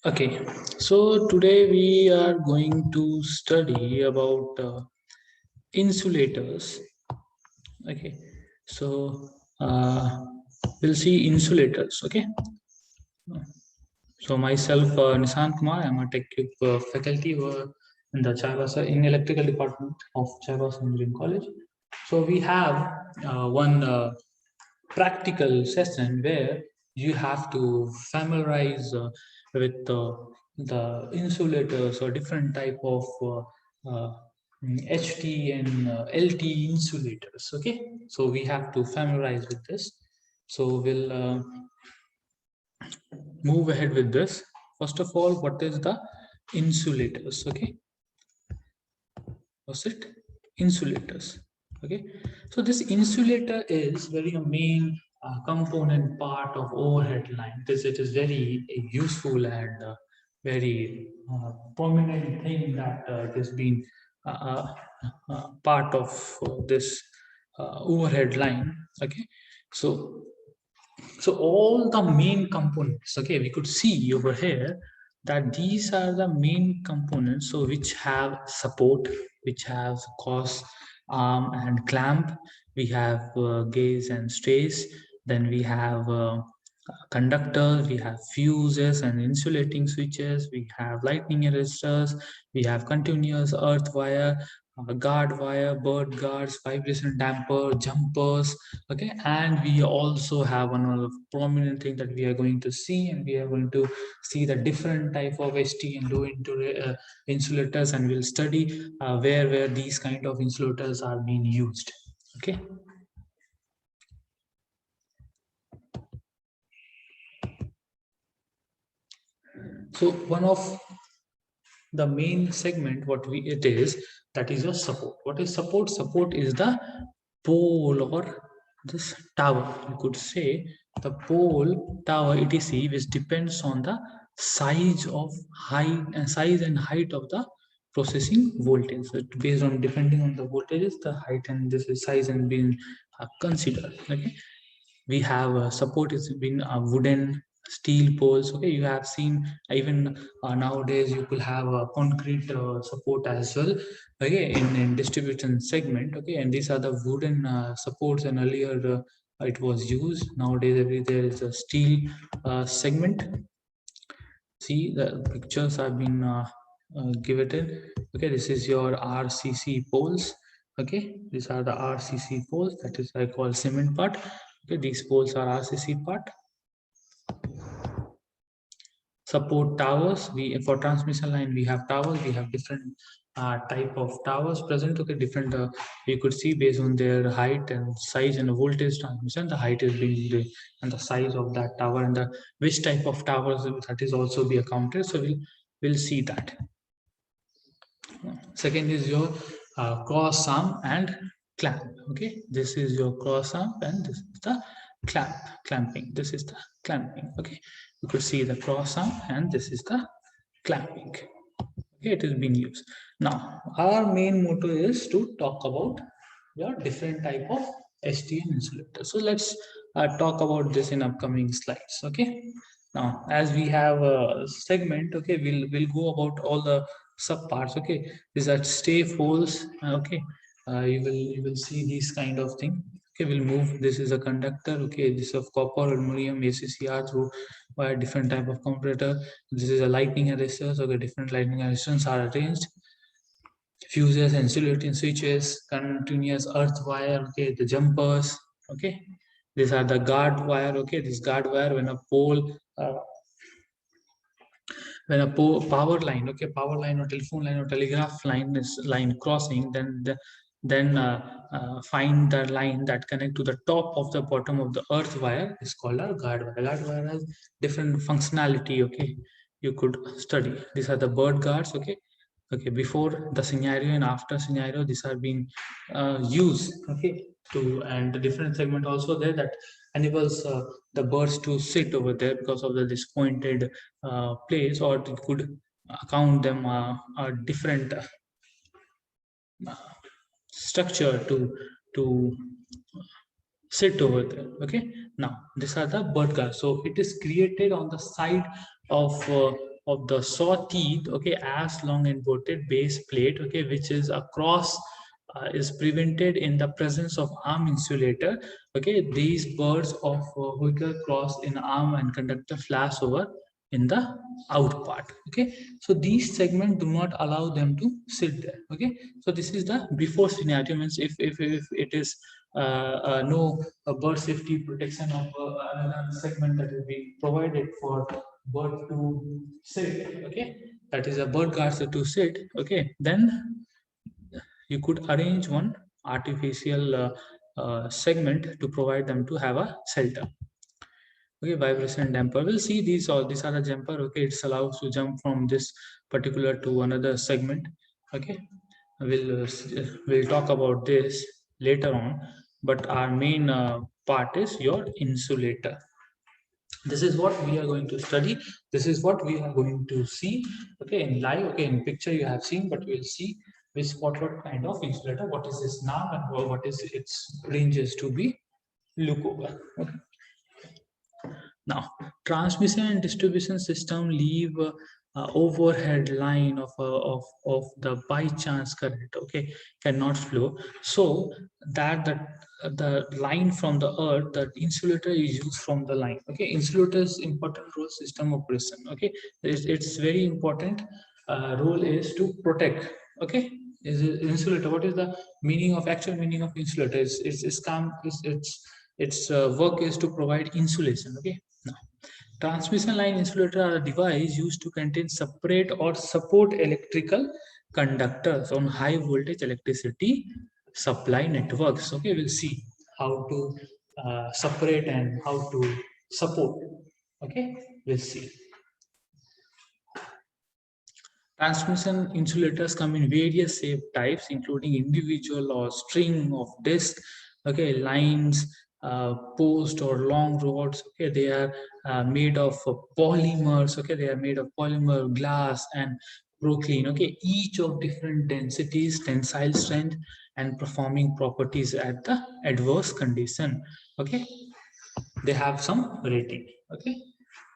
Okay, so today we are going to study about insulators. Okay, so we'll see insulators. Okay, so myself, Nishant Kumar, I'm a tech faculty in the Chavas in electrical department of Chavas Engineering College. So we have one practical session where you have to familiarize with the insulators or different type of HT and LT insulators. Okay, so we have to familiarize with this. So we'll move ahead with this. First of all, what is the insulators? Okay, was it insulators? Okay, so this insulator is very a main component part of overhead line. This it is very useful and very prominent thing that has been part of this overhead line. Okay, so all the main components, okay, we could see over here that these are the main components, so which have support, which have cross arm and clamp. We have gauge and strays. Then we have conductors, we have fuses and insulating switches, we have lightning arresters, we have continuous earth wire, guard wire, bird guards, vibration damper, jumpers. Okay, and we also have another prominent thing that we are going to see, and we are going to see the different type of HT and low insulators, and we'll study where these kind of insulators are being used. Okay, so one of the main segment what we it is, that is your support. What is support? Support is the pole or this tower, you could say, the pole, tower, etc, which depends on the size of height and size and height of the processing voltage. So based on depending on the voltages, the height and this is size and being considered. Okay, we have support is been wooden, steel poles. Okay, you have seen even nowadays you could have a concrete support as well. Okay, in distribution segment. Okay, and these are the wooden supports, and earlier it was used. Nowadays there is a steel segment. See, the pictures have been given. Okay, this is your RCC poles. Okay, these are the RCC poles, that is I call cement part. Okay, these poles are RCC part. Support towers, we for transmission line we have towers, we have different type of towers present. Okay, different you could see based on their height and size and voltage transmission, the height is being and the size of that tower, and the which type of towers that is also be accounted. So we'll see that. Second is your cross arm and clamp. Okay, this is your cross arm and this is the clamping. This is the clamping. Okay, you could see the cross arm and this is the clamping. Okay, it is being used. Now our main motto is to talk about your different type of STM insulator. So let's talk about this in upcoming slides. Okay, now as we have a segment, okay, we'll go about all the sub parts. Okay, these are stay folds. Okay, you will see these kind of thing. Okay, we'll move. This is a conductor. Okay, this is of copper, aluminum, ACCR through by different type of comparator. This is a lightning arrestor. So the different lightning arrestors are arranged. Fuses, insulating switches, continuous earth wire. Okay, the jumpers. Okay, these are the guard wire. Okay, this guard wire when a pole. When a power line, okay, power line or telephone line or telegraph line is line crossing, then find the line that connect to the top of the bottom of the earth wire is called a guard wire. Guard wire has different functionality. Okay, you could study. These are the bird guards. Okay, okay, before the scenario and after scenario, these are being used. Okay, to and the different segment also there that enables the birds to sit over there because of the disappointed place, or you could count them a different structure to sit over there. Okay, now these are the bird guards. So it is created on the side of of the saw teeth, okay, as long inverted base plate, okay, which is across is prevented in the presence of arm insulator. Okay, these birds of Hooker cross in arm and conduct the flash over in the out part. Okay, so these segments do not allow them to sit there. Okay, so this is the before scenario, means if it is no bird safety protection of another segment that will be provided for bird to sit. Okay, that is a bird guards to sit. Okay, then you could arrange one artificial segment to provide them to have a shelter. Okay, vibration damper, we'll see these are the jumper. Okay, it's allows to jump from this particular to another segment. Okay, we'll talk about this later on, but our main part is your insulator. This is what we are going to study. This is what we are going to see. Okay, in live. Okay, in picture you have seen, but we'll see which what kind of insulator, what is its name, and what is its ranges to be look over. Okay. Now, transmission and distribution system leave overhead line of the by chance current. Okay, cannot flow. So that the line from the earth, the insulator is used from the line. Okay, insulator is important role system operation. Okay, it's very important role is to protect. Okay, is insulator. What is the meaning of actual meaning of insulator? Its work is to provide insulation. Okay. Now, transmission line insulator are a device used to contain separate or support electrical conductors on high voltage electricity supply networks. Okay, we'll see how to separate and how to support. Okay, we'll see. Transmission insulators come in various shape types, including individual or string of disc, okay, lines, post or long rods. Okay, they are made of polymers. Okay, they are made of polymer, glass, and proclean. Okay, each of different densities, tensile strength, and performing properties at the adverse condition. Okay, they have some rating. Okay,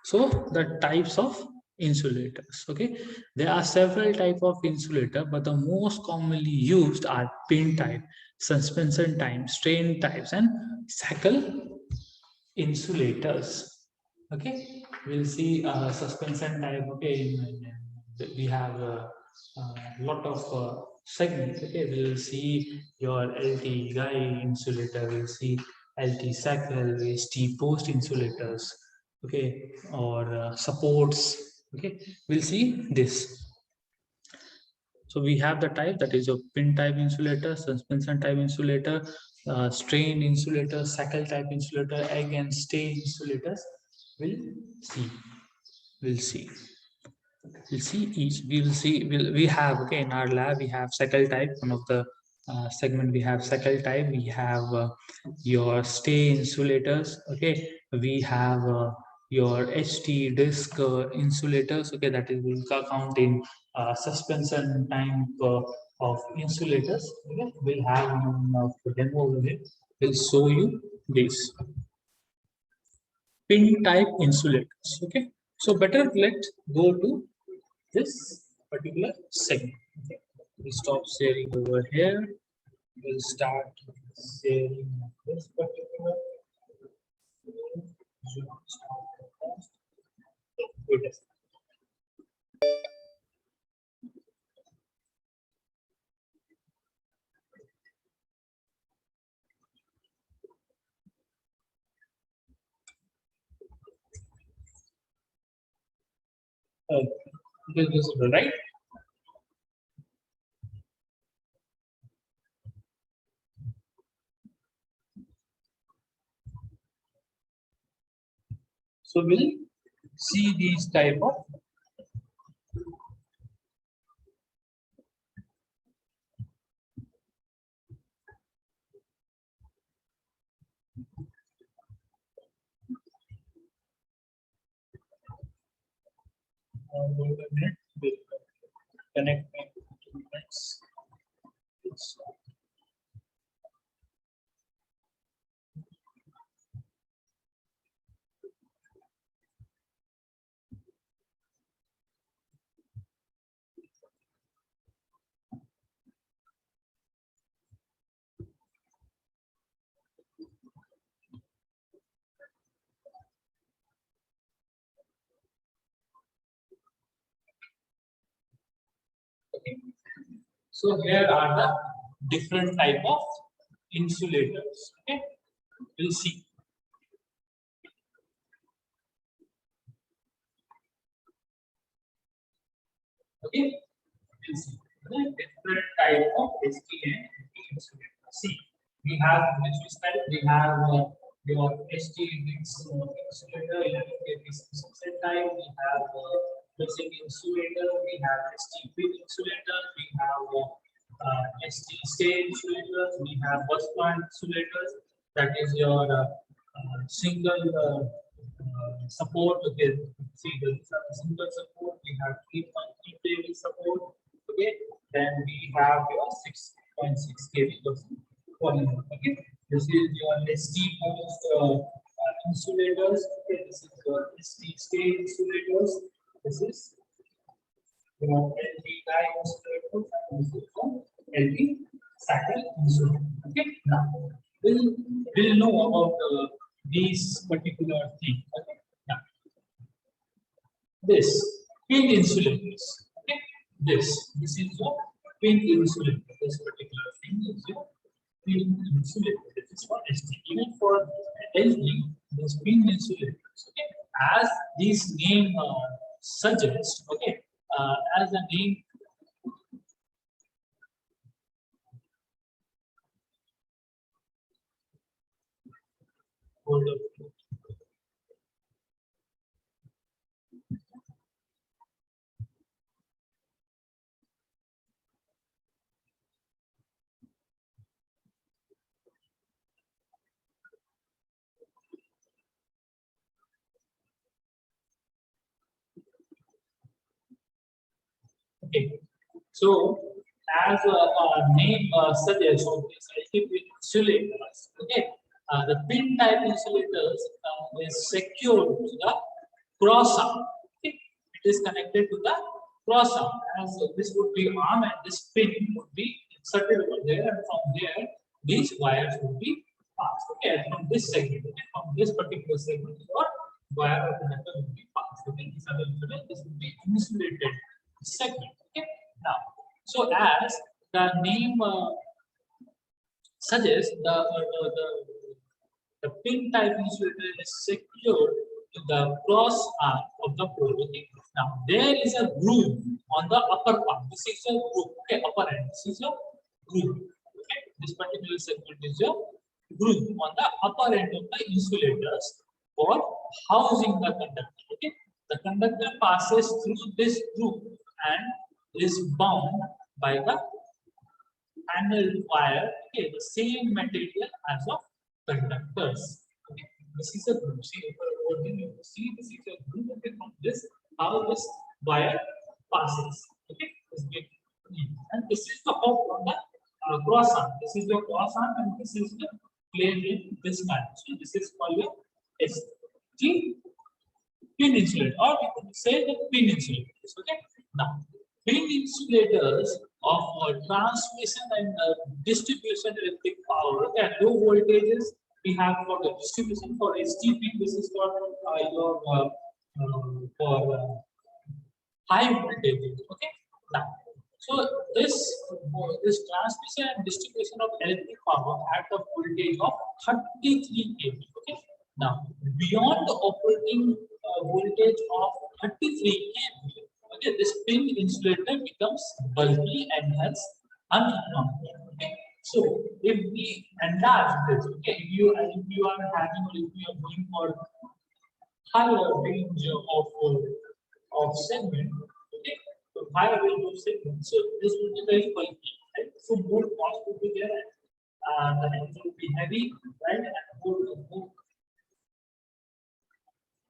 so the types of insulators. Okay, there are several type of insulator, but the most commonly used are pin type, suspension type, strain types, and shackle insulators. Okay, we'll see suspension type. Okay, we have a lot of segments. Okay, we'll see your LT guy insulator. We'll see LT shackle, ST post insulators. Okay, or supports. Okay, we'll see this. So we have the type, that is your pin type insulator, suspension type insulator, strain insulator, shackle type insulator, egg and stay insulators. We'll see. We'll see. We'll see each. We will see. We have, okay, in our lab we have shackle type. One of the segment we have shackle type. We have your stay insulators. Okay, we have your HT disc insulators. Okay, that is will count in suspension type of insulators. Okay, we'll have one of the demo over here. We'll show you this pin type insulators. Okay, so better let's go to this particular segment. Okay. We stop sharing over here. We'll start sharing this particular. Good. It is visible, right? So we'll see these type of minute. We'll connect in 2 minutes. So here are the different type of insulators. Okay, we'll see. Okay, we'll see the different type of ST and NT insulators. See, we have, which we studied, we have your ST insulator, 11 kV subset type. We have basic insulator. We have ST pin insulator. We have ST stain insulators. We have bus bar insulators. That is your single support. Okay, see the single support. We have 3.3 kV support. Okay, then we have your 6.6 kV polymer. Okay, this is your ST post insulators. Okay, this is your ST stain insulators. This is your LV dye insulators. And this is your LV cycle insulator. Okay, now we'll know about these particular things. Okay, now this pin insulators. Okay, this is your pin insulator. This particular thing is your pin insulator. This is for ST. Even for LG, this pin insulators. Okay, as this name suggests. Okay, as the name. Hold up. Okay, so as name suggests, so this LT pin insulators. Okay, the pin type insulators is secured to the cross arm. Okay, it is connected to the cross arm, as this would be arm and this pin would be inserted over there, and from there these wires would be passed. Okay, from this segment, okay, from this particular segment, your wire or connector would be passed. Okay, this would be insulated segment. Okay, now, so as the name suggests, the pin type insulator is secured to the cross arm of the pole. Okay, now there is a groove on the upper part. This is your groove. Okay, upper end. This is your groove. Okay, this particular segment is your groove on the upper end of the insulators for housing the conductor. Okay, the conductor passes through this groove and is bound by the panel wire. Okay, the same material as of conductors. Okay, this is a groove. See, see this is a groove. Okay, from this how this wire passes. Okay, and this is the hook on the cross arm. This is your cross arm, and this is the plane in this manner. So this is called your ST pin insulator, or we could say the pin insulators. Okay, now pin insulators of transmission and distribution electric power. Okay, and low voltages we have for the distribution. For STP, this is for your for high voltages. Okay, now so this transmission and distribution of electric power at the voltage of 33 kV. Okay, now beyond the operating voltage of 33 kV. Okay, this pin insulator becomes bulky and hence uneconomical. Okay, so if we enlarge this, okay, if you are having, or if you are going for higher range of segment, okay, so higher range of segment, so this will be very bulky, right? So more cost will be there, and the engine will be heavy, right? And more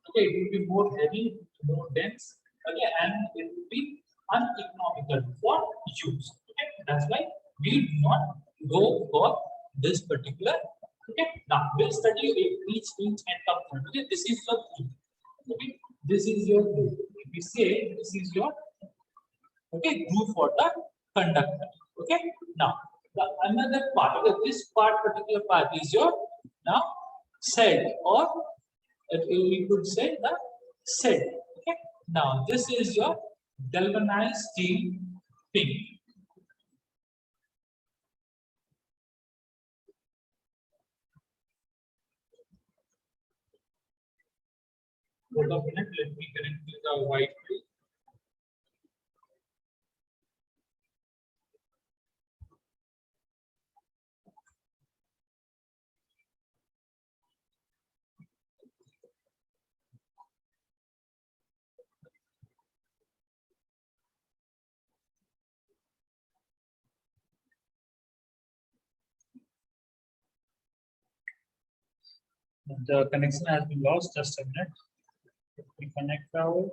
okay, it will be more heavy, more dense. Okay, and it will be uneconomical for use. Okay, that's why we do not go for this particular. Okay, now we'll study each and component. Okay, this is your groove. Okay, this is your groove. If we say this is your groove for the conductor. Okay, now the another part. Okay, this particular part is your now sed, or we could say the sed. Okay, now this is your galvanized steel pin. Hold on a minute, let me connect with the Wi-Fi. The connection has been lost. Just a minute. Let me connect now.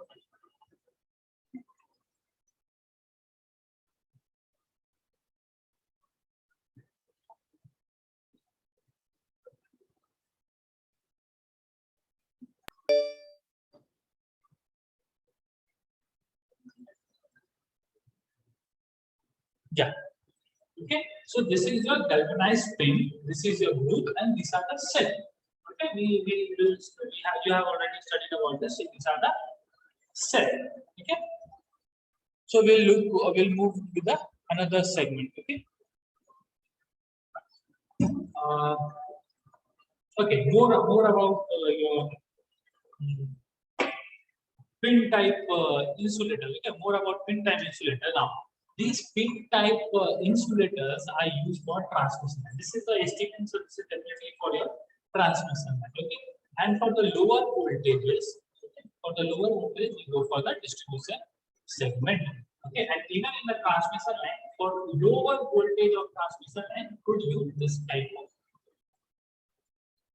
Yeah. Okay. So this is your galvanized pin. This is your group, and these are the cell. Okay. We will study. You have already studied about this. So these are the cell. Okay. So we'll look. We'll move to the another segment. Okay. Uh, okay. More about your pin type insulator. Okay, more about pin type insulator now. These pin type insulators are used for transmission. This is the ST-pin, so this is definitely for your transmission. Okay, and for the lower voltages, okay, for the lower voltage, you go for the distribution segment. Okay, and even in the transmission line, for lower voltage of transmission line, could use this type of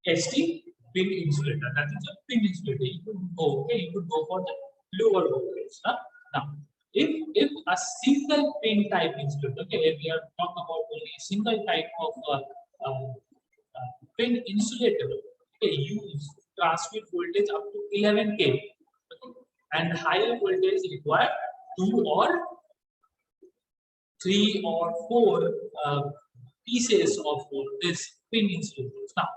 ST pin insulator. That is a pin insulator. You could go, okay, you could go for the lower voltage. Huh? Now, if a single pin type insulator, okay, if we are talking about only a single type of pin insulator, okay, use transmit voltage up to 11 kV, okay, and higher voltage require 2 or 3 or 4 pieces of this pin insulators. Now,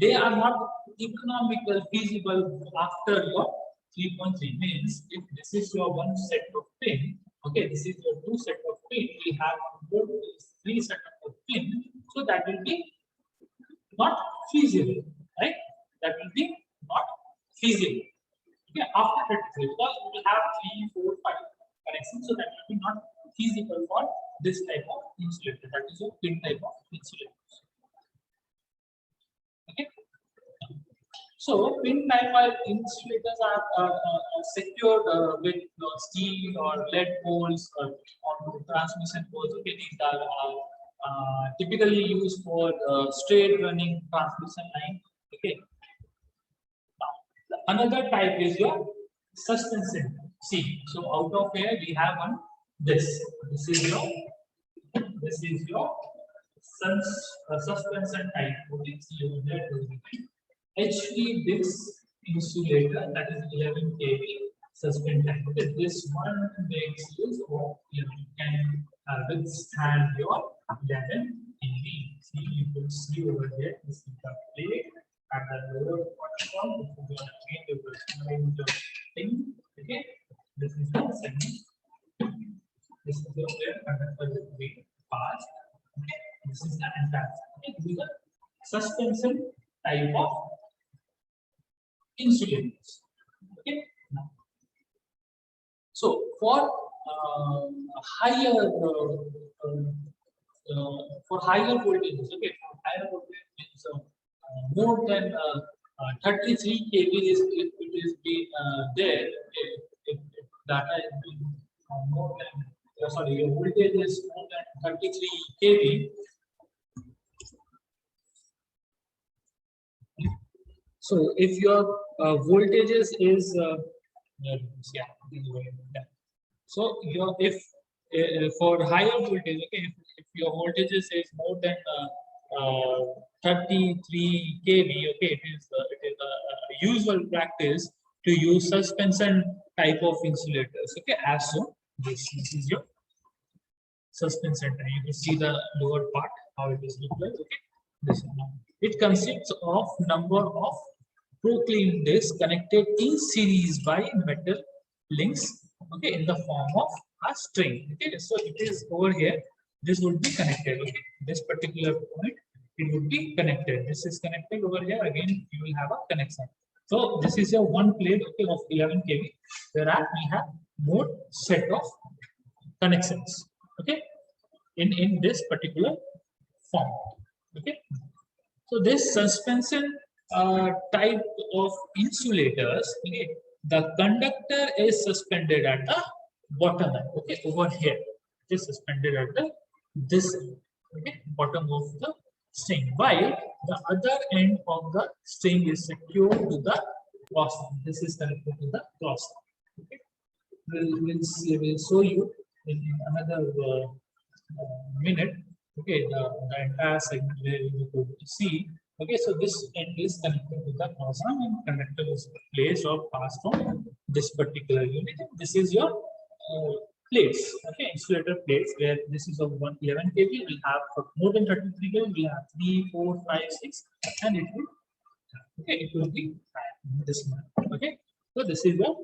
they are not economical feasible after your 3.3 means if this is your one set of pin, okay, this is your two set of pin, we have both three set of pin, so that will be not feasible, right? That will be not feasible. Okay, after 33, because we will have 3, 4, 5 connections, so that will be not feasible for this type of insulator. That is a pin type of insulator. Okay. So pin type insulators are secured with steel or lead poles or transmission poles. Okay, these are typically used for straight running transmission line. Okay. Now, another type is your suspension. See, so out of here we have one. This is your suspension type. Okay, see over there. HV this insulator, that is 11 kV suspend type. Okay, this one makes use of, you can withstand your 11 kV. See, you can see over there. This is the plate at the lower platform. This is again the thing. Okay, this is the segment. This is the conductor with weight pass. Okay, this is the entire. Okay, this is the suspension type of insulators. Okay. Now, so for higher for higher voltages, okay, for higher voltages, more than 33 kV is if it is be there. If data is being more than sorry, your voltage is more than 33 kV. So if your voltages is so your if for higher voltage, okay, if your voltages is more than 33 kV, okay, it is a usual practice to use suspension type of insulators. Okay, as so this is your suspension type. You can see the lower part how it is look like. Okay, this is now. It consists of number of proclaim discs connected in series by metal links, okay, in the form of a string. Okay, so it is over here. This would be connected. Okay, this particular point it would be connected. This is connected over here. Again, you will have a connection. So this is your one plate, okay, of 11 kV, whereas we have more set of connections, okay, in this particular form, okay. So this suspension type of insulators, okay, the conductor is suspended at the bottom, okay, over here. It is suspended at the this, okay, bottom of the string, while the other end of the string is secured to the cross. This is connected to the cross. Okay, we'll show you in another minute. Okay, the entire segment where you could see. Okay, so this end is connected to the cross arm and conductor is placed or passed from this particular unit. This is your plates, okay, insulator plates, where this is of 111 kV. We have for more than 33 kV, we have 3, 4, 5, 6, and it will, okay, it will be this one. Okay, so this is your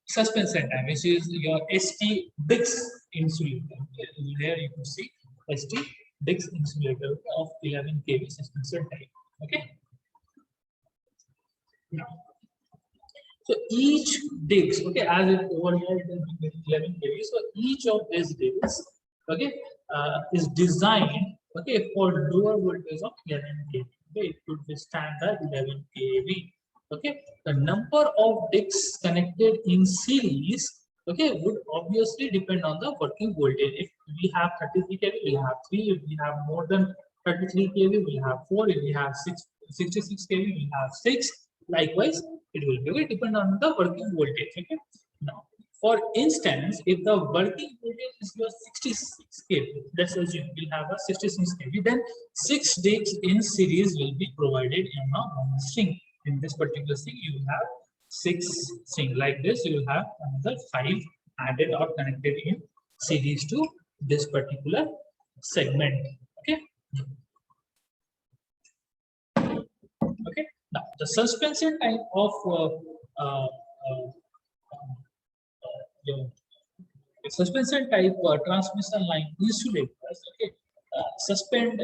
suspension time, which is your ST Dix insulator. Okay, here you can see ST Dix insulator of 11 kV suspension type. Okay. Now, so each digs, okay, as it over here it is 11 kV. So each of these digs, okay, is designed, okay, for lower voltage of 11 kV. Okay, it could withstand the 11 kV. Okay, the number of digs connected in series, okay, would obviously depend on the working voltage. If we have 33 kV, we have 3. If we have more than 33 kV, we have 4. If we have 66 kV, we have 6. Likewise, it will be depend on the working voltage. Okay. Now, for instance, if the working voltage is your 66 kV, let's assume we have a 66 kV, then 6 digs in series will be provided in a one string. In this particular string, you will have 6 string. Like this, you will have another 5 added or connected in series to this particular segment. Okay. Okay. Now, the suspension type of suspension type transmission line insulators, okay, suspend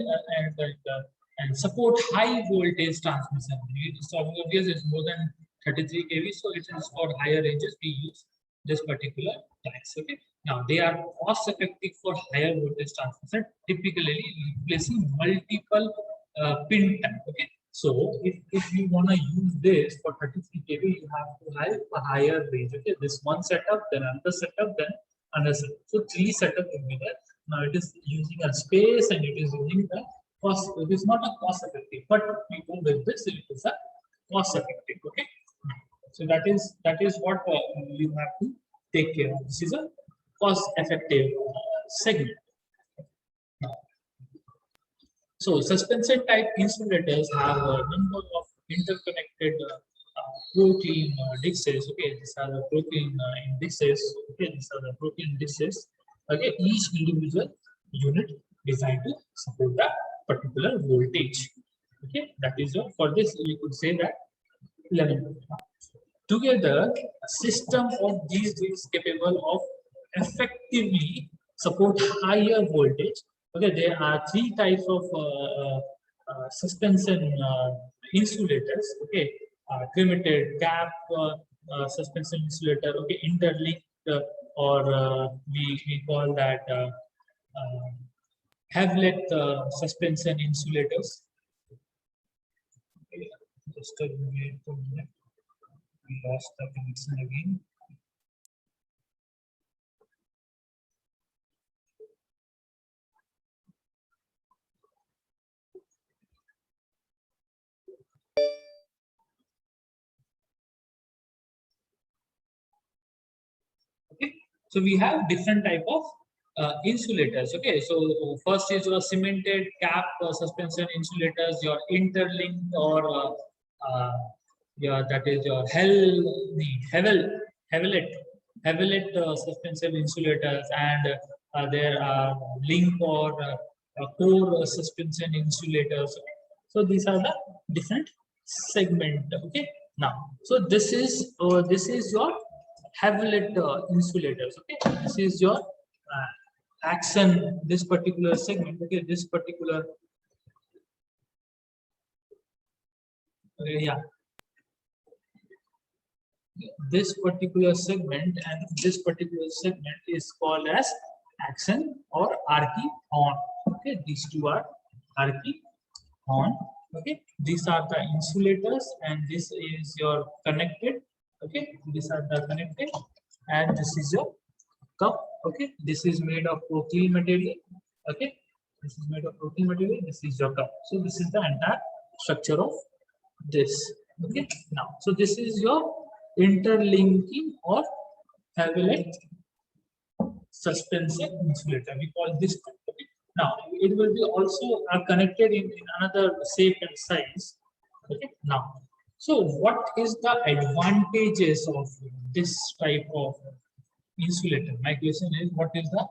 and support high voltage transmission. So obvious is more than 33 kV, so it is for higher ranges. We use this particular types. Okay. Now they are cost effective for higher voltage transmission, typically replacing multiple pin type. Okay. So if you want to use this for 33 kV, you have to have a higher range. Okay, this one setup, then another setup, then another setup. So 3 setup will be there. Now it is using a space and it is using the cost. It is not a cost effective, but people with this it is a cost effective. Okay, so that is what you have to take care of. This is a cost effective segment. So suspension type insulators have a number of interconnected protein discs. Okay, these are the protein indices. Okay, these are the protein discs. Okay, each individual unit designed to support that particular voltage. Okay, that is your, for this you could say that 11. Together, a system of these is capable of effectively support higher voltage. Okay, there are 3 types of suspension insulators. Okay, cremated cap suspension insulator. Okay, interlinked or we call that Havlet suspension insulators. Okay, just a minute. We lost the connection again. Okay, so we have different type of insulators. Okay, so first is your cemented cap suspension insulators, your interlinked or yeah, that is your Havelet suspension insulators, and there are link or core suspension insulators. So these are the different segment. Okay, now so this is your Havelet insulators. Okay, this is your action. This particular segment. Okay, this particular Yeah, this particular segment and this particular segment is called as axon or archy horn. Okay, these two are archy horn. Okay, these are the insulators and this is your connected. Okay, these are the connected and this is your cup. Okay, this is made of prochyl material. Okay, this is made of prochyl material. This is your cup. So this is the entire structure of this. Okay, now so this is your interlinking or Havelet suspension insulator. We call this one. Okay. Now it will be also connected in another shape and size. Okay. Now, so what is the advantages of this type of insulator? My question is, what is the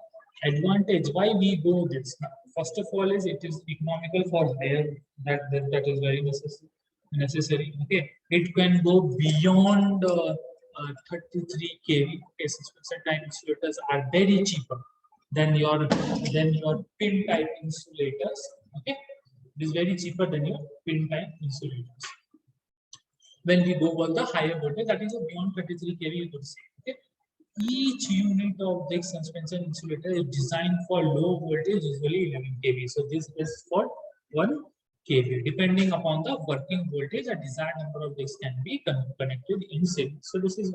advantage? Why we go this? Now, first of all, is it is economical for wear. That is very necessary. Okay, it can go beyond 33 kV. Okay, suspension type insulators are very cheaper than your pin type insulators. Okay, it is very cheaper than your pin type insulators. When we go for the higher voltage, that is beyond 33 kV, you could say. Okay, each unit of this suspension insulator is designed for low voltage, usually 11 kV. So this is for 1 kV. Depending upon the working voltage, a desired number of discs can be connected in series. So this is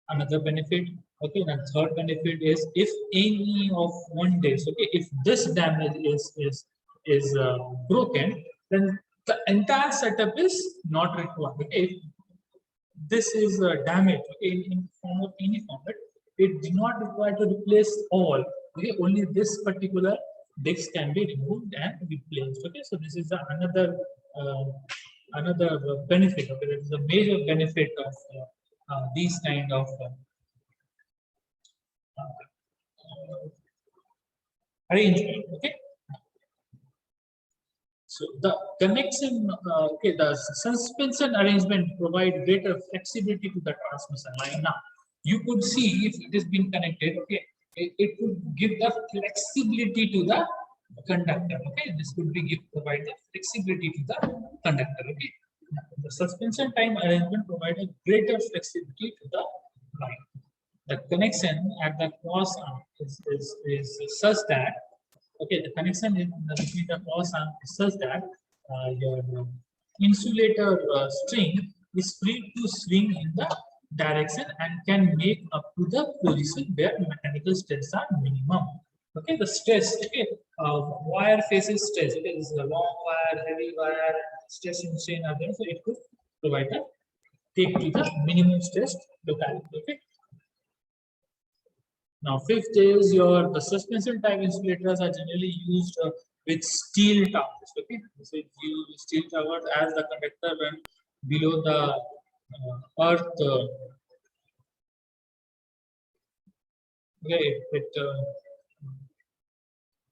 another benefit. Okay, and third benefit is if any of one disc, okay, if this damage is broken, then the entire setup is not required. Okay, if this is damage, okay, in form of any format, it do not require to replace all. Okay, only this particular disc can be removed and replaced. Okay, so this is another benefit. Okay, that is a major benefit of these kind of arrangement. Okay, so the connection, okay, the suspension arrangement provide greater flexibility to the transmission line. Now, you could see if it is being connected, okay, it could give the flexibility to the conductor. Okay, this could be provide the flexibility to the conductor. Okay, the suspension time arrangement provide a greater flexibility to the line. The connection at the cross arm is such that, okay, the connection between the cross arm is such that your insulator string is free to swing in the direction and can make up to the position where mechanical stress are minimum. Okay, the stress, okay, wire faces stress. Okay, this is a long wire, heavy wire, stress and strain are there, so it could provide a take to the minimum stress locality. Okay. Now, fifth is the suspension type insulators are generally used with steel towers. Okay, so use steel towers as the conductor run below the earth. Okay,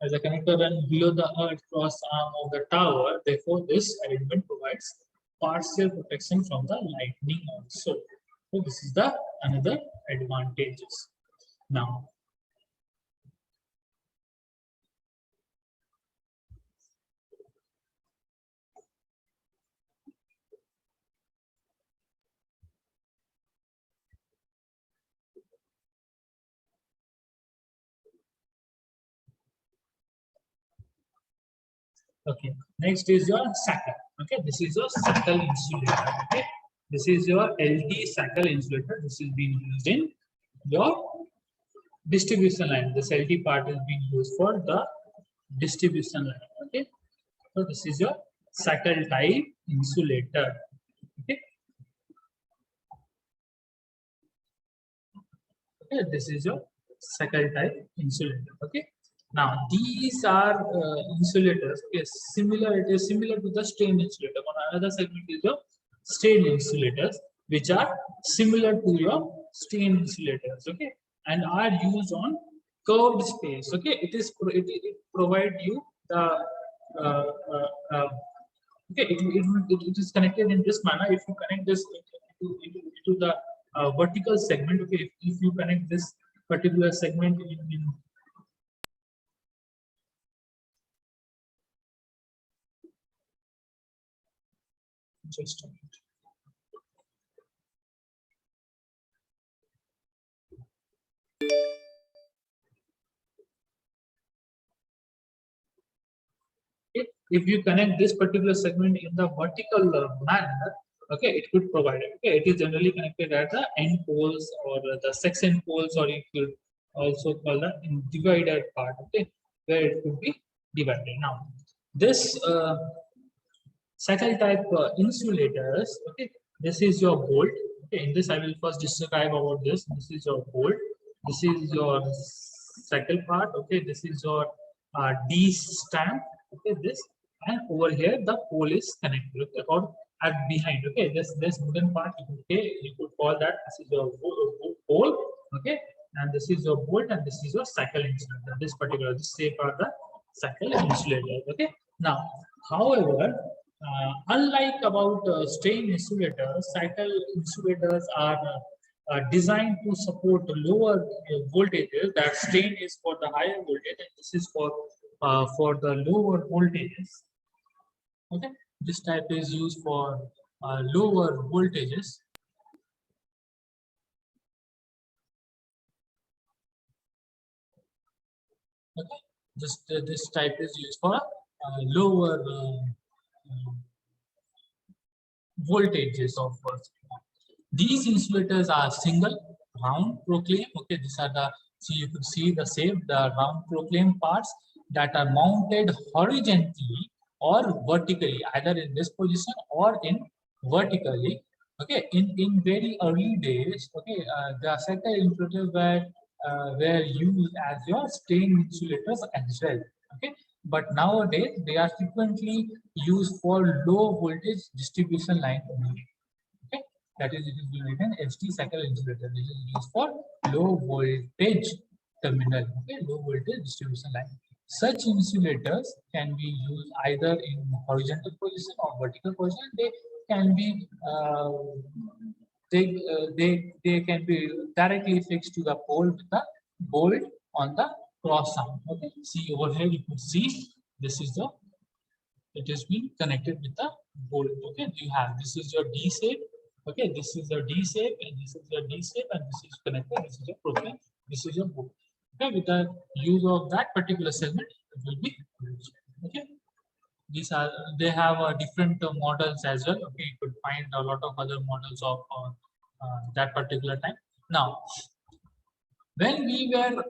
as the connector run below the earth cross arm of the tower. Therefore, this arrangement provides partial protection from the lightning also. So this is the another advantages. Now, okay, next is your Sackle. Okay, this is your Sackle insulator. Okay, this is your LT Sackle insulator. This is being used in your distribution line. This LT part is being used for the distribution line. Okay, so this is your Sackle type insulator. Okay, okay, this is your Sackle type insulator. Okay, now these are insulators. Okay, similar. It is similar to the strain insulator. On another segment is your strain insulators, which are similar to your strain insulators. Okay, and are used on curved space. Okay, it provide you the uh, uh, uh, okay, it is connected in this manner. If you connect this into the vertical segment, okay, if you connect this particular segment in just a minute. If you connect this particular segment in the vertical manner, okay, it could provide it. Okay, it is generally connected at the end poles or the section poles, or you could also call the divided part. Okay, where it could be divided. Now, this cycle type insulators. Okay, this is your bolt. Okay, in this I will first describe about this. This is your bolt. This is your cycle part. Okay, this is your D stamp. Okay, this, and over here the pole is connected. Okay, or at behind. Okay, this wooden part. Okay, you could call that this is your pole. Okay, and this is your bolt, and this is your cycle insulator. This particular, this shape are the cycle insulator. Okay, now, however, unlike about strain insulators, cycle insulators are designed to support lower voltages. That strain is for the higher voltage, and this is for the lower voltages. Okay, this type is used for lower voltages. Okay, this type is used for lower voltages of these insulators are single round proclaim. Okay, these are the, so you could see the same, the round proclaim parts that are mounted horizontally or vertically, either in this position or in vertically. Okay, in very early days, okay, the cycle insulators were used as your strain insulators as well. Okay, but nowadays they are frequently used for low voltage distribution line only. Okay, that is, it is written HT cycle insulator. This is used for low voltage terminal. Okay, low voltage distribution line. Such insulators can be used either in horizontal position or vertical position. They can be they can be directly fixed to the pole with the bolt on the cross arm. Okay, see over here you could see this is the, it is being connected with the bolt. Okay, you have, this is your D shape. Okay, this is your D shape, and this is your D shape, and this is connected. This is your profile. This is your bolt. Okay, with the use of that particular segment, it will be used. Okay, these are, they have different models as well. Okay, you could find a lot of other models of that particular time. Now, when we were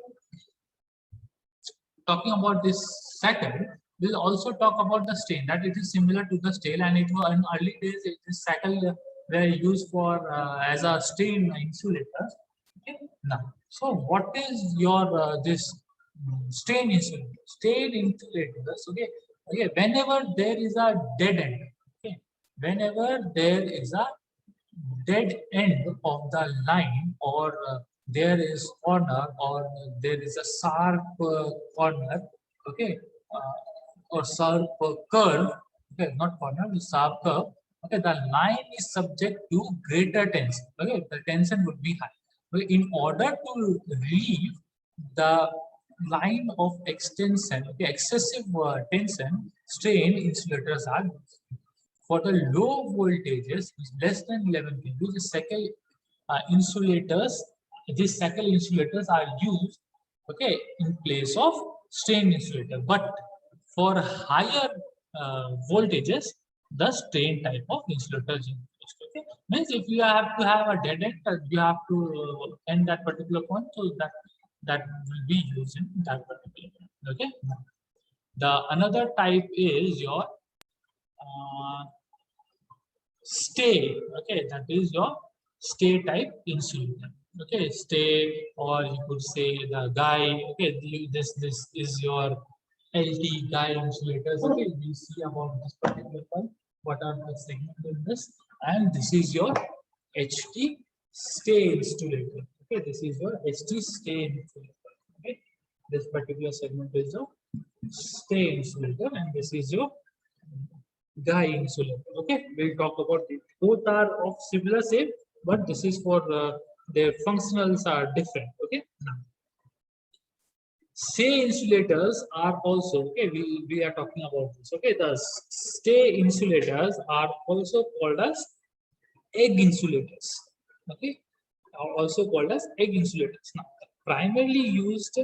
talking about this cycle, we'll also talk about the strain, that it is similar to the strain, and it was in early days this cycle were used for as a strain insulator. Okay, now, so what is your this strain insulator? Strain insulators. Okay, okay. Whenever there is a dead end, okay, whenever there is a dead end of the line, or there is corner, or there is a sharp corner, okay, or sharp curve, okay, not corner, the sharp curve, okay, the line is subject to greater tension. Okay, the tension would be high. Okay, in order to relieve the line of extension, okay, excessive tension, strain insulators are used. For the low voltages, less than 11 kV, the cycle insulators, these cycle insulators are used, okay, in place of strain insulator. But for higher voltages, the strain type of insulator is used. Okay, means if you have to have a dead end, you have to end that particular point, so that will be used in that particular point. Okay, the another type is your stay. Okay, that is your stay type insulator. Okay, stay, or you could say the guy. Okay, this is your LT guy insulators. Okay, we see about this particular one. What are the segments in this? And this is your HT stay insulator. Okay, this is your HT stay insulator. Okay, this particular segment is your stay insulator, and this is your guy insulator. Okay, we'll talk about it. Both are of similar shape, but this is for their functionals are different. Okay, now, stay insulators are also, okay, we are talking about this. Okay, the stay insulators are also called as egg insulators. Okay, are also called as egg insulators. Now, primarily used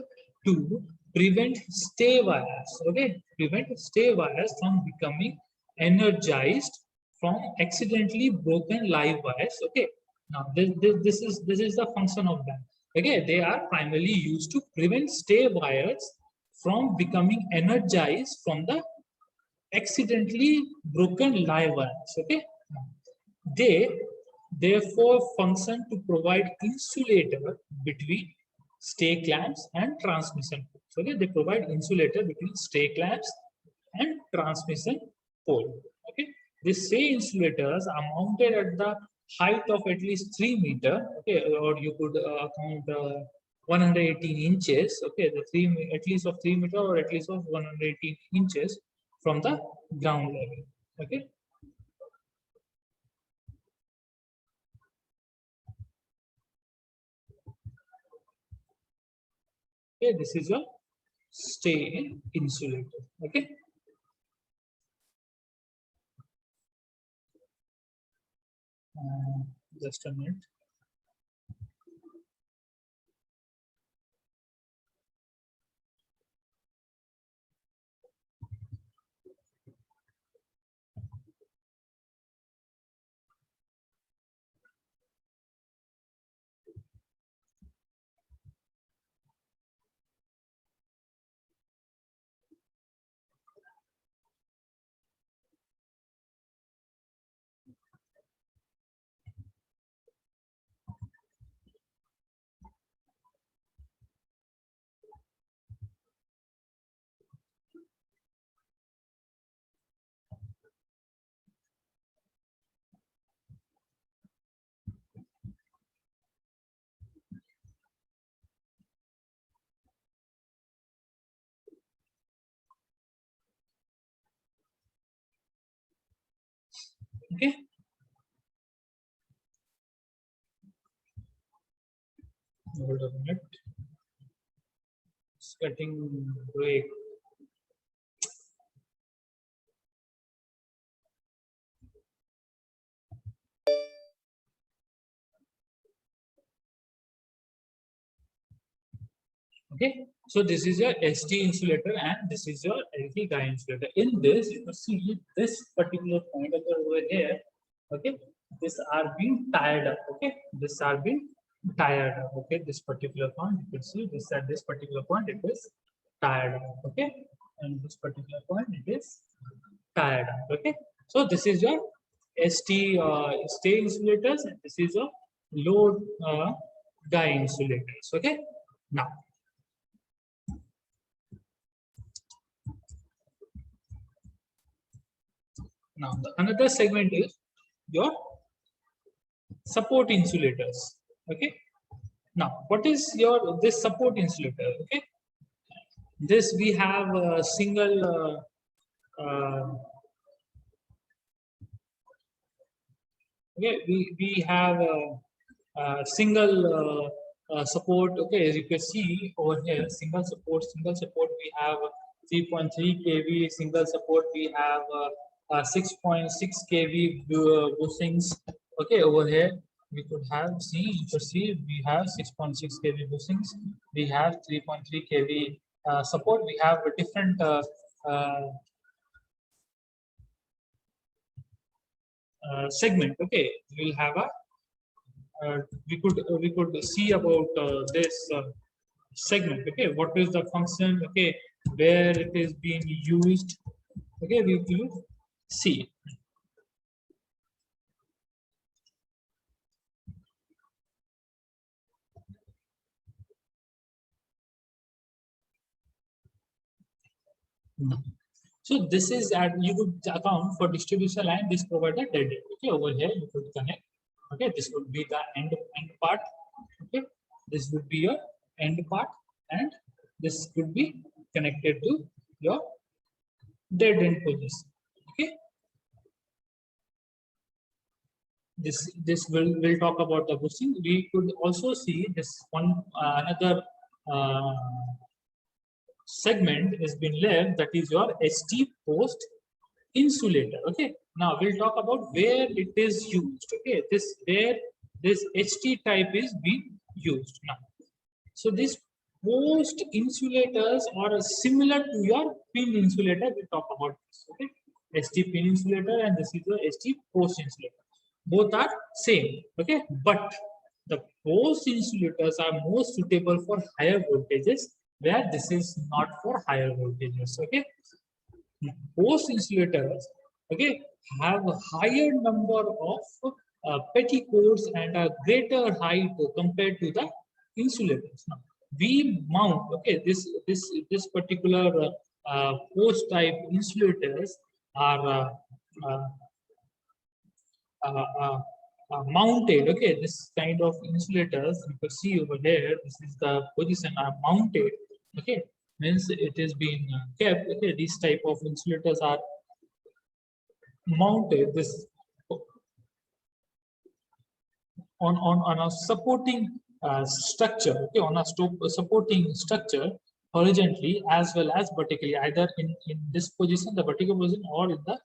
to prevent stay wires. Okay, prevent stay wires from becoming energized from accidentally broken live wires. Okay, now this is the function of that. Okay, they are primarily used to prevent stay wires from becoming energized from the accidentally broken live wires. Okay, they therefore function to provide insulator between stay clamps and transmission poles. Okay, they provide insulator between stay clamps and transmission pole. Okay, these stay insulators are mounted at the height of at least 3 meter. Okay, or you could count 118 inches. Okay, the at least of 3 meter or at least of 118 inches from the ground level. Okay. Okay, this is your stay insulator. Okay. Just a minute. Okay. Hold on a minute. It's getting break. Okay. So this is your ST insulator and this is your LT guy insulator. In this, you can see this particular point over here. Okay. This are being tied up. Okay. This are being tied up. Okay. This particular point, you can see this at this particular point it is tied up. Okay. And this particular point it is tied up. Okay. So this is your ST stay insulators and this is your load guy insulators. Okay. Now. Now, the another segment is your support insulators. Okay. Now, what is your this support insulator? Okay. This we have a single okay. We have a single support. Okay, as you can see over here, single support. Single support. We have 3.3 kV. Single support. We have 6.6 kV bushings. Okay, over here we could have see. You could see we have 6.6 kV bushings. We have 3.3 kV support. We have a different segment. Okay, we'll have a we could see about this segment. Okay, what is the function? Okay, where it is being used. Okay, we will see. So this is at you could account for distribution line. This provider dead end. Okay, over here you could connect. Okay, this would be the end part. Okay, this would be your end part, and this could be connected to your dead end position. Okay, this will talk about the bushing. We could also see this one another segment has been left, that is your ST post insulator. Okay, now we'll talk about where it is used. Okay, this where this HT type is being used now. So these post insulators are similar to your pin insulator. We talk about this. Okay, ST pin insulator and this is the ST post insulator. Both are same. Okay, but the post insulators are more suitable for higher voltages, where this is not for higher voltages. Okay, post insulators, okay, have a higher number of petticoats and a greater height compared to the insulators. Now, we mount, okay, this particular post type insulators are uh, uh, uh, mounted. Okay, this kind of insulators you can see over there. This is the position are mounted. Okay, means it is being kept. Okay, these type of insulators are mounted this on a supporting structure, okay, on a supporting structure horizontally as well as vertically, either in this position, the vertical position, or in the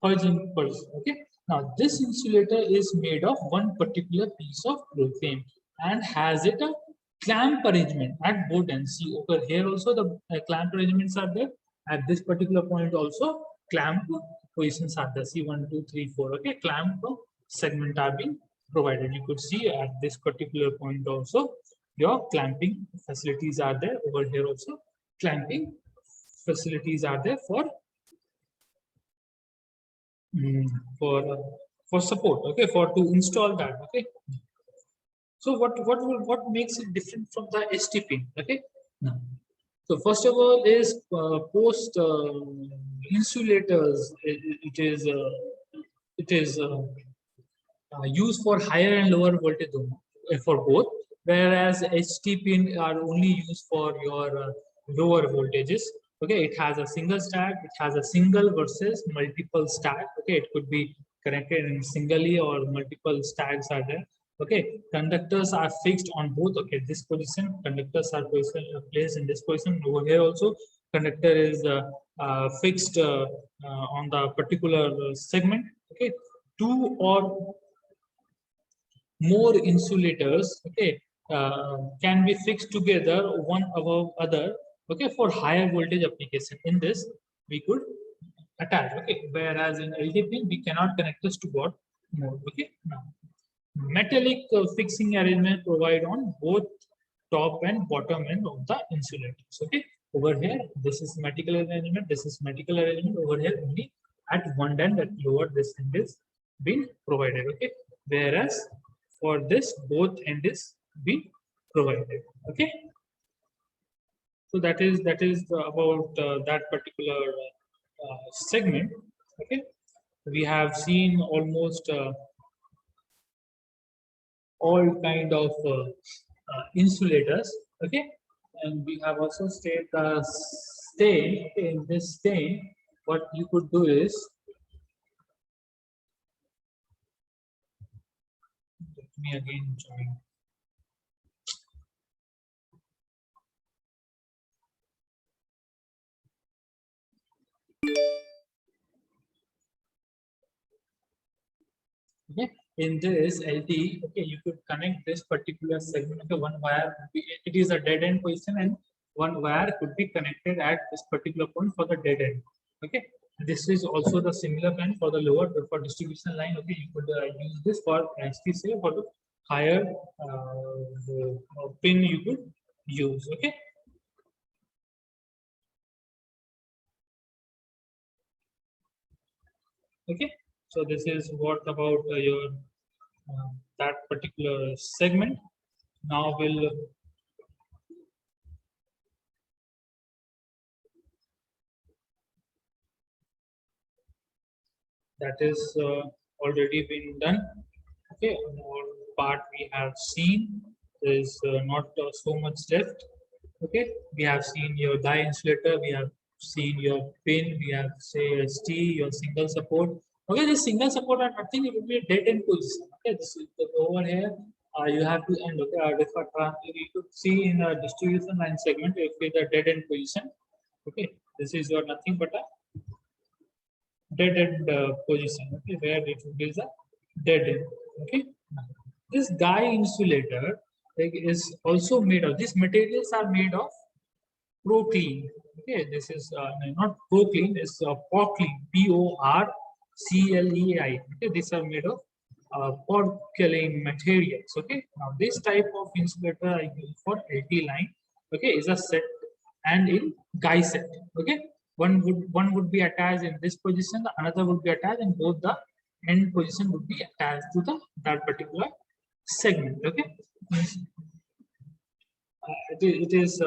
horizontal position. Okay, now this insulator is made of one particular piece of frame and has it a clamp arrangement at both ends. See over here also the clamp arrangements are there. At this particular point also clamp positions are there. See 1, 2, 3, 4. Okay, clamp segment are being provided. You could see at this particular point also your clamping facilities are there. Over here also clamping facilities are there for mm, for for support. Okay, for to install that. Okay, so what makes it different from the STP? Okay, now, so first of all is post insulators. It is used for higher and lower voltage for both, whereas HT are only used for your lower voltages. Okay, it has a single stack, it has a single versus multiple stack. Okay, it could be connected in singly or multiple stacks are there. Okay, conductors are fixed on both. Okay, this position conductors are placed in this position. Over here also conductor is fixed on the particular segment. Okay, two or more insulators, okay, can be fixed together one above other, okay, for higher voltage application. In this we could attach, okay, whereas in LTP we cannot connect this to what more. Okay, now metallic fixing arrangement provide on both top and bottom end of the insulators. Okay, over here this is metallic arrangement, this is metallic arrangement. Over here only at one end, at lower this end is being provided. Okay, whereas for this both end is being provided. Okay, so that is about that particular segment. Okay, we have seen almost all kind of insulators. Okay, and we have also stayed the stain. Okay, in this stain what you could do is, let me again join. Okay, in this LT, okay, you could connect this particular segment. Okay, one wire, it is a dead end position, and one wire could be connected at this particular point for the dead end. Okay, this is also the similar plan for the lower for distribution line. Okay, you could use this for say for the higher pin you could use. Okay. Okay, so this is what about your that particular segment. Now we'll that is already been done. Okay, more part we have seen. There is not so much left. Okay, we have seen your die insulator, we have seen your pin, we have say ST, your single support. Okay, this single support are nothing, it will be a dead end position. Okay, this is over here. You have to end. Okay, you could see in the distribution line segment, if it's a dead end position. Okay, this is your nothing but a dead end position. Okay, where it is a dead end. Okay, this guy insulator is also made of, these materials are made of Proclean. Okay, this is not Proclean, it's Porclean, Porclei. Okay, these are made of porcelain materials. Okay, now this type of insulator I use for LT line. Okay, is a set and in guy set. Okay, one would be attached in this position, the another would be attached, and both the end position would be attached to the that particular segment. Okay, it is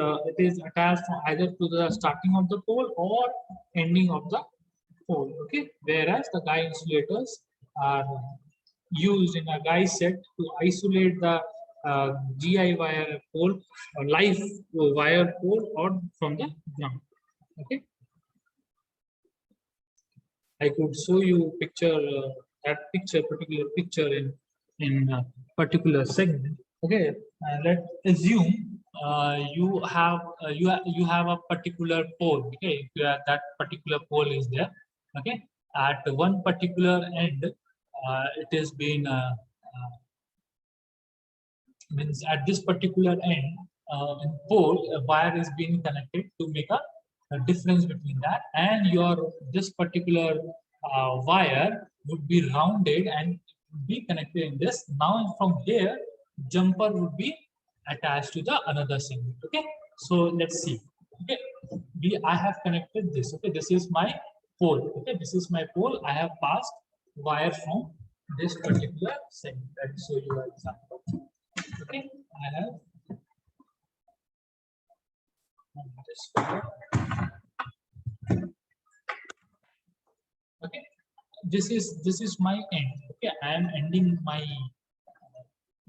attached either to the starting of the pole or ending of the pole. Okay, whereas the guy insulators are used in a guy set to isolate the GI wire pole or live wire pole or from the ground. Okay, I could show you picture that particular picture in a particular segment. Okay, let's assume you have a particular pole. Okay, if that particular pole is there. Okay, at one particular end, it is being means at this particular end in pole, a wire is being connected to make a difference between that, and your this particular wire would be rounded and be connected in this. Now from here, jumper would be attached to the another segment. Okay, so let's see. Okay, I have connected this. Okay, this is my pole. Okay, this is my pole. I have passed wire from this particular segment. Let me show you an example. Okay, I have this wire. Okay, this is my end. Okay, I am ending my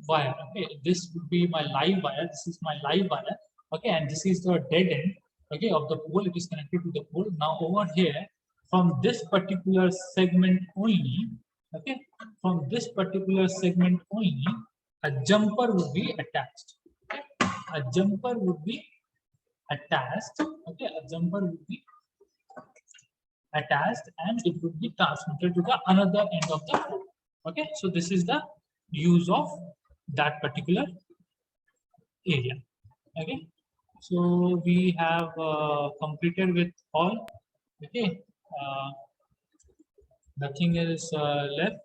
wire. Okay, this would be my live wire. This is my live wire. Okay, and this is the dead end. Okay, of the pole. It is connected to the pole. Now over here, from this particular segment only. Okay, from this particular segment only, a jumper would be attached. Okay? A jumper would be attached. Okay, a jumper would be attached and it would be transmitted to the another end of the pole. Okay, so this is the use of that particular area. Okay, so we have completed with all. Okay, nothing is left.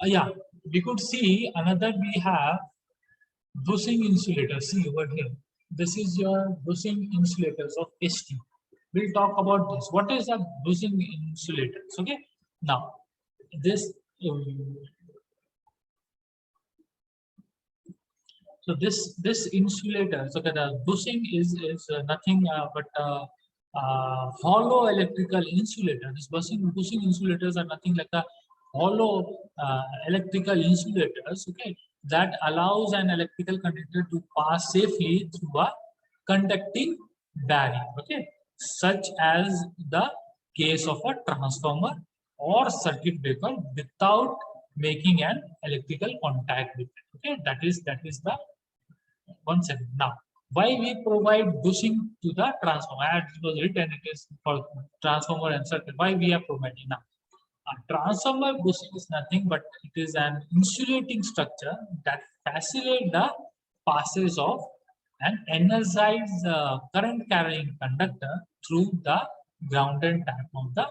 Yeah, we could see another. We have bushing insulator. See over here. This is your bushing insulators of ST. We'll talk about this. What is a bushing insulators? Okay. Now, this. So this insulator. So the bushing is nothing but hollow electrical insulator. This bushing insulators are nothing like a hollow electrical insulators. Okay, that allows an electrical conductor to pass safely through a conducting barrier. Okay, such as the case of a transformer or circuit breaker without making an electrical contact with it. Okay, that is the one second. Now, why we provide bushing to the transformer? As it was written, it is for transformer and circuit. Why we are providing now? A transformer bushing is nothing but it is an insulating structure that facilitates the passage of an energized current carrying conductor through the grounded type of the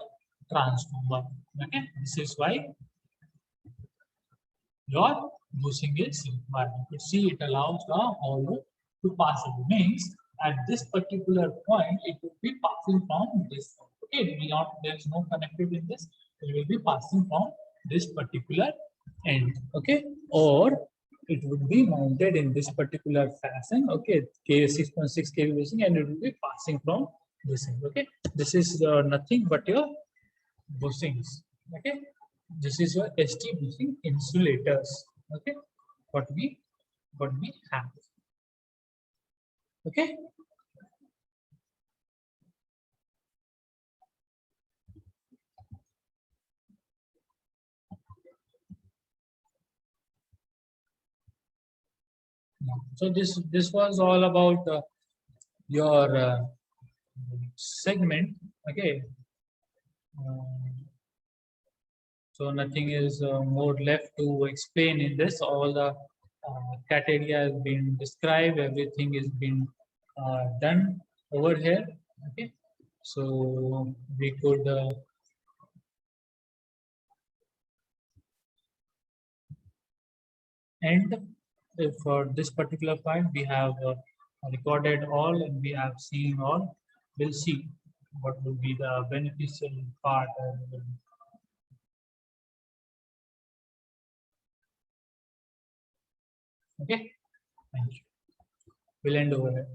transformer. Okay, this is why your bushing is required. You could see it allows the hollow to pass. It means at this particular point, it will be passing from this. Okay, there is no connected in this. It will be passing from this particular end. Okay, or it would be mounted in this particular fashion. Okay, K 6.6 kV bushing, and it will be passing from this end. Okay, this is nothing but your bushings. Okay, this is your ST bushing insulators. Okay, what we have. Okay. So this was all about your segment. Okay. So nothing is more left to explain in this. All the cat area has been described. Everything is been done over here. Okay. So we could end for this particular point. We have recorded all and we have seen all. We'll see what will be the beneficial part. Okay. Thank you. We'll end over here.